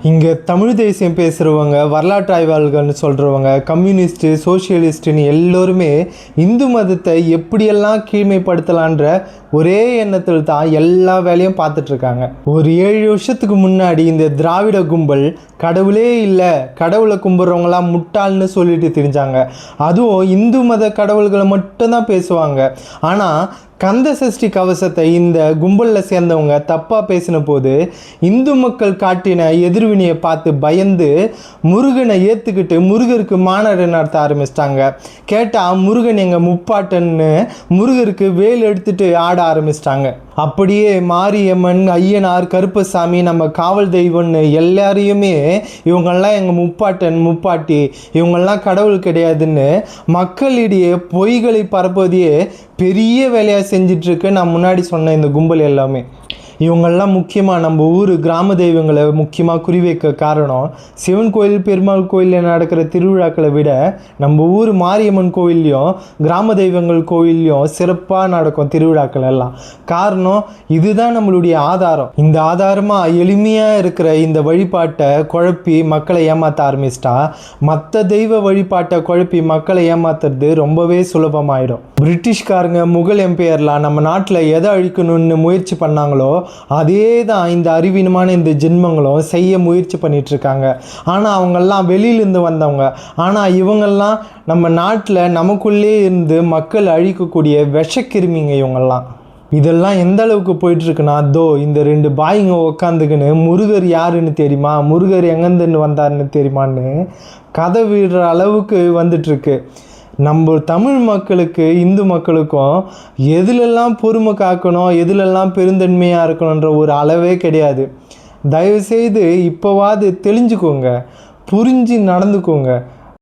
இங்கே தமிழ் தேசியம் பேசுகிறவங்க, வரலாற்று ஆய்வாளர்கள்னு சொல்கிறவங்க, கம்யூனிஸ்ட்டு, சோஷியலிஸ்ட்டுன்னு எல்லோருமே இந்து மதத்தை எப்படியெல்லாம் கீழ்மைப்படுத்தலான்ற ஒரே எண்ணத்தில் தான் எல்லா வேலையும் பார்த்துட்ருக்காங்க. ஒரு 7 வருஷத்துக்கு முன்னாடி இந்த திராவிட கும்பல் கடவுளே இல்லை, கடவுளை கும்பிட்றவங்களாம் முட்டாள்னு சொல்லிட்டு திரிஞ்சாங்க. அதுவும் இந்து மத கடவுள்களை மட்டும்தான் பேசுவாங்க. ஆனால் கந்த சஷ்டி கவசத்தை இந்த கும்பலில் சேர்ந்தவங்க தப்பாக பேசின போது இந்து மக்கள் காட்டின எதிர்வினையை பார்த்து பயந்து முருகனை ஏற்றுக்கிட்டு முருகருக்கு மாநாடு நடத்த ஆரம்பிச்சிட்டாங்க. கேட்டால் முருகன் எங்கள் முப்பாட்டன்னு முருகருக்கு வேல் எடுத்துகிட்டு ஆட ஆரம்பிச்சிட்டாங்க. அப்படியே மாரியம்மன், ஐயனார், கருப்பசாமி, நம்ம காவல் தெய்வம்னு எல்லாரையுமே இவங்கெல்லாம் எங்கள் முப்பாட்டன், முப்பாட்டி, இவங்கெல்லாம் கடவுள் கிடையாதுன்னு மக்களிடையே பொய்களை பரப்புவதையே பெரிய வேலையாக செஞ்சிட்ருக்கு. நான் முன்னாடி சொன்ன இந்த கும்பல் எல்லாமே இவங்கெல்லாம் முக்கியமாக நம்ம ஊர் கிராம தெய்வங்களை முக்கியமாக குறிவைக்க காரணம், சிவன் கோயில், பெருமாள் கோயிலில் நடக்கிற திருவிழாக்களை விட நம்ம ஊர் மாரியம்மன் கோயில்லையும் கிராம தெய்வங்கள் கோயில்லையும் சிறப்பாக நடக்கும் திருவிழாக்கள் எல்லாம். காரணம் இதுதான் நம்மளுடைய ஆதாரம். இந்த ஆதாரமாக எளிமையாக இருக்கிற இந்த வழிபாட்டை குழப்பி மக்களை ஏமாற்ற ஆரம்பிச்சிட்டா மற்ற தெய்வ வழிபாட்டை குழப்பி மக்களை ஏமாத்துறது ரொம்பவே சுலபமாயிடும். பிரிட்டிஷ்காரங்க, முகல் எம்பையர்லாம் நம்ம நாட்டில் எதை அழிக்கணும்னு முயற்சி பண்ணாங்களோ அதே தான் இந்த அறிவீனமான இந்த ஜென்மங்களும் செய்ய முயற்சி பண்ணிகிட்ருக்காங்க. ஆனால் அவங்கெல்லாம் வெளியிலேருந்து வந்தவங்க. ஆனால் இவங்கெல்லாம் நம்ம நாட்டில் நமக்குள்ளே இருந்து மக்கள் அழிக்கக்கூடிய விஷக்கிருமிங்க இவங்கெல்லாம். இதெல்லாம் எந்த அளவுக்கு போயிட்டுருக்குன்னா, இந்த 2 பாய்ங்க உக்காந்துக்குன்னு முருகர் யாருன்னு தெரியுமா, முருகர் எங்கேருந்துன்னு வந்தாருன்னு தெரியுமான்னு கதை விடுற அளவுக்கு வந்துட்டுருக்கு. நம்ம தமிழ் மக்களுக்கு, இந்து மக்களுக்கும் எதுலெல்லாம் பொறுமை காக்கணும், எதுலெல்லாம் பெருந்தன்மையாக இருக்கணுன்ற ஒரு அளவே கிடையாது. தயவுசெய்து இப்போவாது தெளிஞ்சுக்கோங்க, புரிஞ்சு நடந்துக்கோங்க.